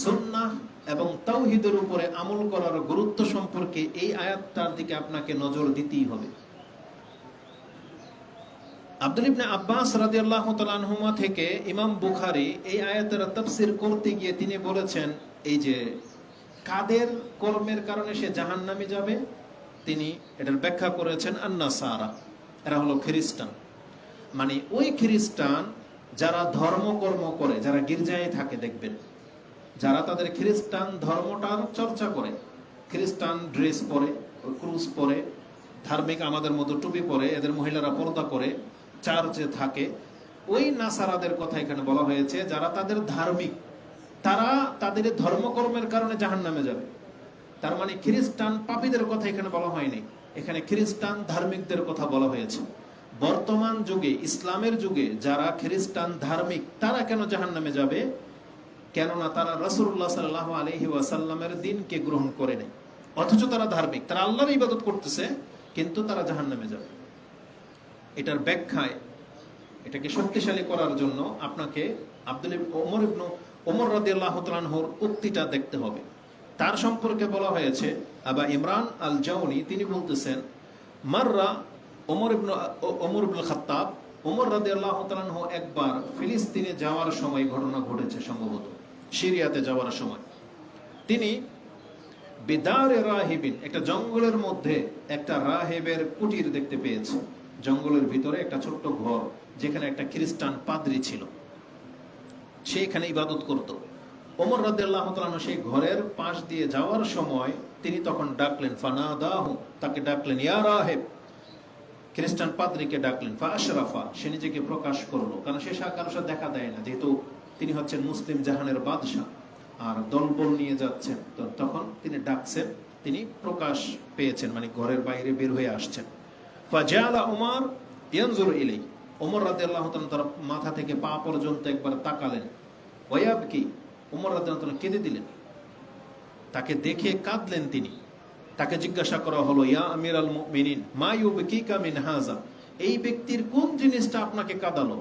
সুন্নাহ এবং তাওহীদের উপরে আমল করার গুরুত্ব সম্পর্কে এই আয়াতটার দিকে আপনাকে নজর দিতেই হবে। আব্দুল ইবনে আব্বাস রাদিয়াল্লাহু তাআলা আনহুমা থেকে ইমাম বুখারী এই আয়াতের তাফসীর করতে গিয়ে তিনি বলেছেন, এই যে কাদের কর্মের কারণে সে জাহান্নামে যাবে, তিনি এটার ব্যাখ্যা করেছেন আন-নাসারা, এরা হলো খ্রিস্টান। মানে ওই খ্রিস্টান যারা ধর্মকর্ম করে, যারা গির্জায় থাকে, দেখবেন যারা তাদের খ্রিস্টান ধর্মটার চর্চা করে, খ্রিস্টান ড্রেস পরে, ক্রুজ পরে, ধার্মিক আমাদের মতো টুপি পরে, এদের মহিলারা পর্দা করে চার্চে থাকে, ওই নাসারাদের কথা এখানে বলা হয়েছে। যারা তাদের ধার্মিক, তারা তাদের ধর্মকর্মের কারণে জাহান্নামে যাবে। তার মানে খ্রিস্টান পাপীদের কথা এখানে বলা হয়নি, এখানে খ্রিস্টান ধার্মিকদের কথা বলা হয়েছে। বর্তমান যুগে, ইসলামের যুগে যারা খ্রিস্টান ধার্মিক, তারা কেন জাহান্নামে যাবে? কেননা তারা রাসূলুল্লাহ সাল্লাল্লাহু আলাইহি ওয়াসাল্লামের দ্বীনকে গ্রহণ করে নেয়, অথচ তারা ধার্মিক, তারা আল্লাহর ইবাদত করতেছে, কিন্তু তারা জাহান্নামে যাবে। এটার ব্যাখ্যায়, এটাকে শক্তিশালী করার জন্য আপনাকে ওমর রাদিয়াল্লাহু তাআলা আনহুর উক্তিটা দেখতে হবে। তার সম্পর্কে বলা হয়েছে, আবা ইমরান আল জাওনি তিনি বলতেছেন, মাররা ওমর ইবনুল খাত্তাব, ওমর রাদিয়াল্লাহু তাআলা আনহু একবার ফিলিস্তিনে যাওয়ার সময় ঘটনা ঘটেছে, সম্ভবত সিরিয়াতে যাওয়ার সময় তিনি বিদারে রাহিবিন, একটা জঙ্গলের মধ্যে একটা রাহেবের কুটির দেখতে পেয়েছে। জঙ্গলের ভিতরে একটা ছোট্ট ঘর, যেখানে একটা খ্রিস্টান পাদ্রী ছিল, সে এখানে ইবাদত করত। ওমর রাদিয়াল্লাহু তাআলা আনহু সেই ঘরের পাশ দিয়ে যাওয়ার সময় তিনি তখন ডাকলেন, ফানাদাহু, তাকে ডাকলেন, ইয়া রাহিব, খ্রিস্টান পাদ্রীকে ডাকলেন। ফাআশরাফা, সে নিজেকে প্রকাশ করলো, কারণ সে কারোর সাথে দেখা দেয় না, যেহেতু তিনি হচ্ছেন মুসলিম জাহানের বাদশাহ আর দলবল নিয়ে যাচ্ছেন। তো তখন তিনি ডাকছেন, তিনি প্রকাশ পেয়েছেন, মানে ঘরের বাইরে বের হয়ে আসছেন। ফাজালা উমর ইয়ানজুরু ইলাই, ওমর রাদিয়াল্লাহু তাআলা তার মাথা থেকে পা পর্যন্ত একবার তাকালেন। ওয়ায়াবকি, ওমর রাদিয়াল্লাহু তাআলা কেঁদে দিলেন, তাকে দেখে কাঁদলেন তিনি। তাকে জিজ্ঞাসা করা হলো, ইয়া আমিরাল মুমিনিন মা ইউবকিকা মিন হাযা, এই ব্যক্তির কোন জিনিসটা আপনাকে কাঁদালো?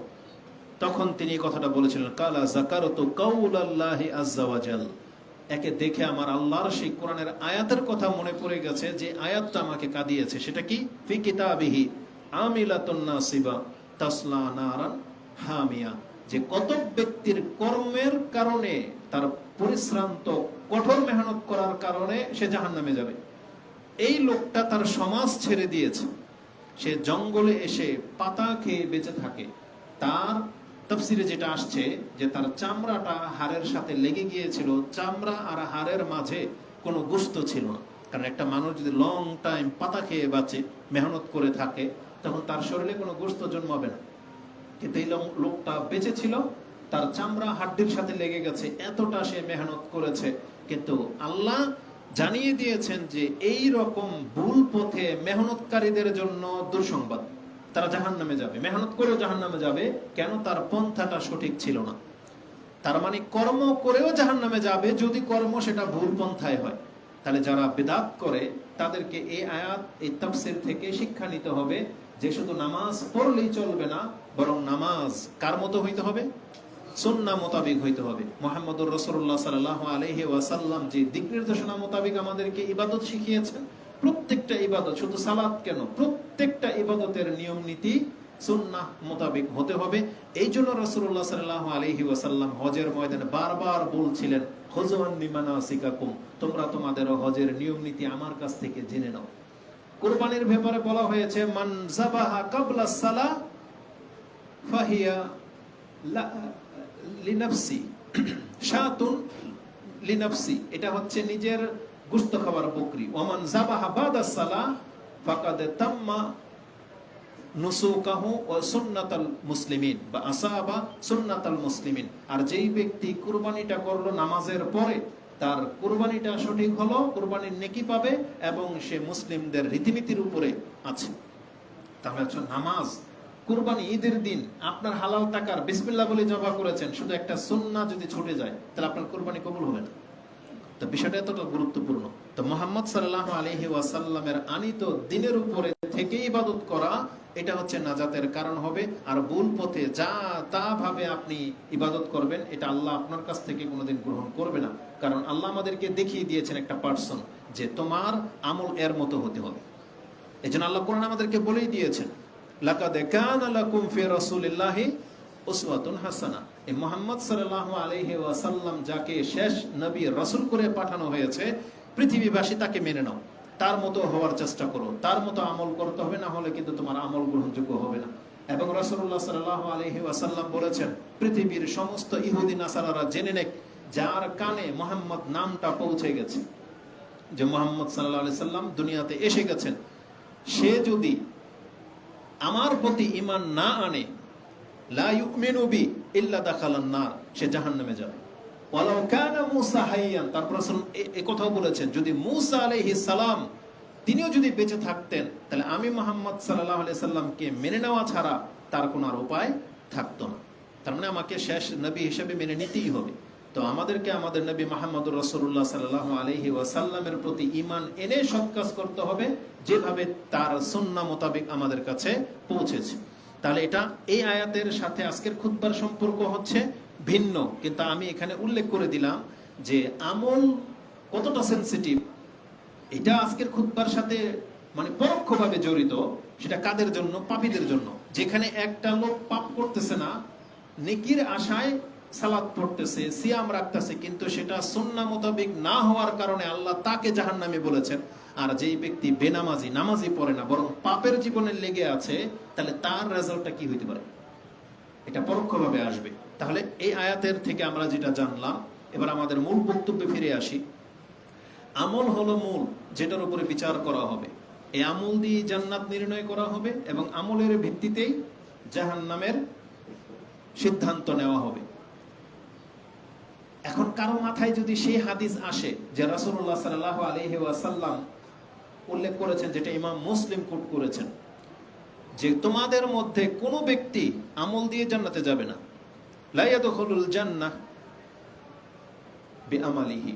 তখন তিনি এই কথাটা বলেছিলেন, কালা যাকারতু কাউলাল্লাহি আযজা ওয়া জাল, একে দেখে আমার আল্লাহর সেই কোরআনের আয়াতের কথা মনে পড়ে গেছে, যে আয়াতটা আমাকে কাঁদিয়েছে। সেটা কি? ফি কিতাবিহি আমিলাতুন নাসিবা তাসলা নারান হামিয়া, যে কত ব্যক্তির কর্মের কারণে, তার পরিশ্রান্ত কঠোর মেহনত করার কারণে সে জাহান্নামে যাবে। এই লোকটা তার সমাজ ছেড়ে দিয়েছে, সে জঙ্গলে এসে পাতা খেয়ে বেঁচে থাকে। তার তাফসিরে যেটা আসছে, যে তার চামড়াটা হাড়ের সাথে লেগে গিয়েছিল, চামড়া আর হাড়ের মাঝে কোনো গোশত ছিল না। কারণ একটা মানুষ যদি লং টাইম পাতা খেয়ে বাঁচে, মেহনত করে থাকে, তখন তার শরীরে কোনো গোশত জন্মাবে না। কিন্তু এই লোকটা বেঁচে ছিল, তার চামড়া হাড্ডির সাথে লেগে গেছে, এতটা সে মেহনত করেছে। কিন্তু আল্লাহ জানিয়ে দিয়েছেন যে এই রকম ভুল পথে মেহনতকারীদের জন্য দুঃসংবাদ, তারা জাহান্নামে যাবে, মেহনত করেও জাহান্নামে যাবে। কেন? তার পন্থাটা সঠিক ছিল না। তার মানে কর্ম করেও জাহান্নামে যাবে, যদি কর্ম সেটা ভুল পন্থায় হয়। তাহলে যারা বিদআত করে, তাদেরকে এই আয়াত, এই তাফসীর থেকে শিক্ষা নিতে হবে যে শুধু নামাজ পড়লেই চলবে না, বরং নামাজ কার মতো হইতে হবে? সুন্নাহ মোতাবেক হইতে হবে। মুহাম্মদুর রাসূলুল্লাহ সাল্লাল্লাহু আলাইহি ওয়াসাল্লাম যে দিক নির্দেশনা মোতাবেক আমাদেরকে ইবাদত শিখিয়েছেন, প্রত্যেকটা ইবাদত, শুধু সালাত কেন, প্রত্যেকটা ইবাদতের নিয়ম নীতি সুন্নাহ মোতাবেক হতে হবে। এই জন্য রাসূলুল্লাহ সাল্লাল্লাহু আলাইহি ওয়াসাল্লাম হজের ময়দানে বারবার বলছিলেন, খুযু আন্নী মানাসিকাকুম, তোমরা তোমাদের হজের নিয়ম নীতি আমার কাছ থেকে জেনে নাও। কুরবানির ব্যাপারে বলা হয়েছে, মান যাবাহা ক্বাবলা সালাহ ফাহিয়া লিনাফসি শাতুন লিনাফসি, এটা হচ্ছে নিজের গোশত খাবার বকরি। ওমান যাবাহা বাদা সালাহ ফাকাদ তাম্মা নুসুকাহু ওয়া সুন্নাতাল মুসলিমিন বা আসাবা সুন্নাতাল মুসলিমিন। আর যেই ব্যক্তি কুরবানিটা করলো নামাজের পরে, তার কুরবানিটা সঠিক হলো, কুরবানির নেকি পাবে, এবং সে মুসলিমদের রীতিনীতির উপরে আছে। তাহলে হচ্ছে নামাজ, কুরবানি, ঈদের দিন আপনার হালাল টাকার বিসমিল্লাহ বলে জবাহ করেছেন, শুধু একটা সুন্নাহ যদি ছুটে যায়, তাহলে আপনার কুরবানি কবুল হবে না। তো বিষয়টা এতটা গুরুত্বপূর্ণ। তো মুহাম্মদ সাল্লাল্লাহু আলাইহি ওয়াসাল্লামের আনিত দ্বীনের উপরে থেকে ইবাদত করা, এটা হচ্ছে নাজাতের কারণ হবে। আর ভুল পথে যা তা ভাবে আপনি ইবাদত করবেন, এটা আল্লাহ আপনার কাছ থেকে কোনোদিন গ্রহণ করবে না। কারণ আল্লাহ আমাদেরকে দেখিয়ে দিয়েছেন একটা পার্সন, যে তোমার আমল এর মতো হতে হবে। এই জন্য আল্লাহ কোরআন আমাদেরকে বলেই দিয়েছেন, লাকাদ কানা লাকুম ফি রাসূলিল্লাহি উসওয়াতুন হাসানা। এই মুহাম্মদ সাল্লাল্লাহু আলাইহি ওয়াসাল্লাম যাকে শেষ নবী রাসূল করে পাঠানো হয়েছে, পৃথিবীবাসী তাকে মেনে নাও, তার মতো হওয়ার চেষ্টা করো, তার মতো আমল করতে হবে, না হলে কিন্তু তোমার আমল গ্রহণযোগ্য হবে না। এবং রাসূলুল্লাহ সাল্লাল্লাহু আলাইহি ওয়াসাল্লাম বলেছেন, পৃথিবীর সমস্ত ইহুদি নাসারারা জেনে নেক, যার কানে মুহাম্মদ নামটা পৌঁছে গেছে, যে মুহাম্মদ সাল্লাল্লাহু আলাইহি সাল্লাম দুনিয়াতে এসে গেছেন, সে যদি আমার প্রতি ঈমান না আনে, লা ইউমিনু বি ইল্লা দাখালান নার, সে জাহান্নামে যাবে। ওয়ালাউ কানা মূসা হাইয়ান, তারপর এই কথাও বলেছেন, যদি মূসা আলাইহিস সালাম তিনিও যদি বেঁচে থাকতেন, তাহলে আমি মুহাম্মদ সাল্লাল্লাহু আলাইহি সাল্লামকে মেনে নেওয়া ছাড়া তার কোনো আর উপায় থাকতো না। তার মানে আমাকে শেষ নবী হিসেবে মেনে নিতেই হবে। তো আমাদেরকে আমাদের নবী মুহাম্মদুর রাসূলুল্লাহ সাল্লাল্লাহু আলাইহি ওয়াসাল্লামের প্রতি ঈমান এনে সৎ কাজ করতে হবে, যেভাবে তার সুন্নাহ মোতাবেক আমাদের কাছে পৌঁছেছে। তাহলে এটা এই আয়াতের সাথে আজকের খুতবার সম্পর্ক হচ্ছে ভিন্ন, কিন্তু আমি এখানে উল্লেখ করে দিলাম যে আমল কতটা সেনসিটিভ, এটা আজকের খুতবার সাথে মানে পরোক্ষভাবে জড়িত। সেটা কাদের জন্য? পাপীদের জন্য। যেখানে একটা লোক পাপ করতেছে না, নেকির আশায় সালাত পড়তেছে, সিয়াম রাখতেছে, কিন্তু সেটা সুন্নাহ মোতাবেক না হওয়ার কারণে আল্লাহ তাকে জাহান্নামী বলেছেন। আর যেই ব্যক্তি বেনামাজি, নামাজি পড়ে না, বরং পাপের জীবনে লেগে আছে, তাহলে তার রেজাল্টটা কি হইতে পারে? এটা পরোক্ষভাবে আসবে। তাহলে এই আয়াতের থেকে আমরা যেটা জানলাম, এবার আমাদের মূল বক্তব্যে ফিরে আসি। আমল হলো মূল, যেটার উপরে বিচার করা হবে। এই আমল দিয়ে জান্নাত নির্ণয় করা হবে এবং আমলের ভিত্তিতেই জাহান্নামের সিদ্ধান্ত নেওয়া হবে। এখন কারো মাথায় যদি সেই হাদিস আসে যে রাসূলুল্লাহ সাল্লাল্লাহু আলাইহি ওয়াসাল্লাম উল্লেখ করেছেন, যেটা ইমাম মুসলিম কোট করেছেন, যে তোমাদের মধ্যে কোনো ব্যক্তি আমল দিয়ে জান্নাতে যাবে না, লা ইয়াদখুলুল জান্নাহ বিআমালিহি,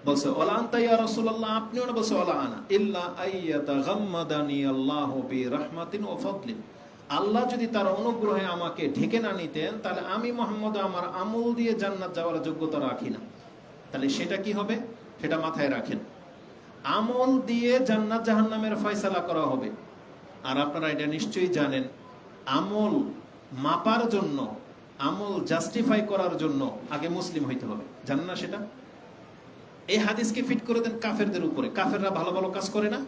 বলছে ওয়ালা আনতা ইয়া রাসূলুল্লাহ, আপনিও না, বলছে ওয়ালা আনা, ইল্লা আইয়াতাগাম্মাদানি আল্লাহু বিরাহমাতিন ওয়া ফাদলিন, আল্লাহ যদি তার অনুগ্রহে আমাকে ঢেকে না নিতেন, তাহলে আমি মুহাম্মদ আমার আমল দিয়ে জান্নাত যাওয়ার যোগ্যতা রাখি না। তাহলে সেটা কি হবে? সেটা মাথায় রাখেন। আমল দিয়ে জান্নাত জাহান্নামের ফয়সালা করা হবে। আর আপনারা এটা নিশ্চয়ই জানেন, আমল মাপার জন্য, আমল জাস্টিফাই করার জন্য আগে মুসলিম হইতে হবে। জানেন না সেটা? এই হাদিসকে ফিট করে দেন কাফেরদের উপরে। কাফেররা ভালো ভালো কাজ করে না,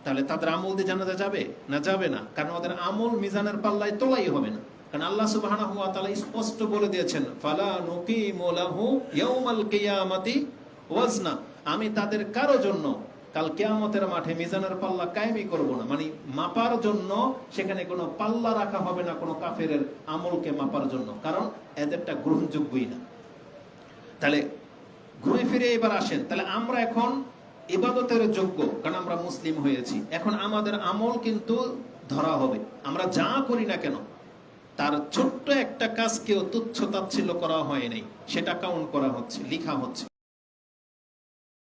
তাহলে তাদের আমল দিয়ে জান্নাতে যাবে না? যাবে না, কারণ ওদের আমল মিজানের পাল্লায় তোলাই হবে না। কারণ আল্লাহ সুবহানাহু ওয়া তাআলা স্পষ্ট বলে দিয়েছেন, ফালা নুকিমু লাহু ইয়াউমাল কিয়ামাতি ওয়াজনা, আমি তাদের কারো জন্য কাল কিয়ামতের মাঠে মিজানের পাল্লা কায়েমই করব না। মানে মাপার জন্য সেখানে কোনো পাল্লা রাখা হবে না কোনো কাফেরের আমলকে মাপার জন্য, কারণ এদেরটা গ্রহণযোগ্যই না। তাহলে ঘুরে ফিরে এবার আসেন, তাহলে আমরা এখন ইবাদতের যোগ্য, কারণ আমরা মুসলিম হয়েছি। এখন আমাদের আমল কিন্তু ধরা হবে। আমরা যা করি না কেন, তার ছোট্ট একটা কাজকেও তুচ্ছ তাচ্ছিল্য করা হয় নাই, সেটা কাউন্ট করা হচ্ছে, লিখা হচ্ছে।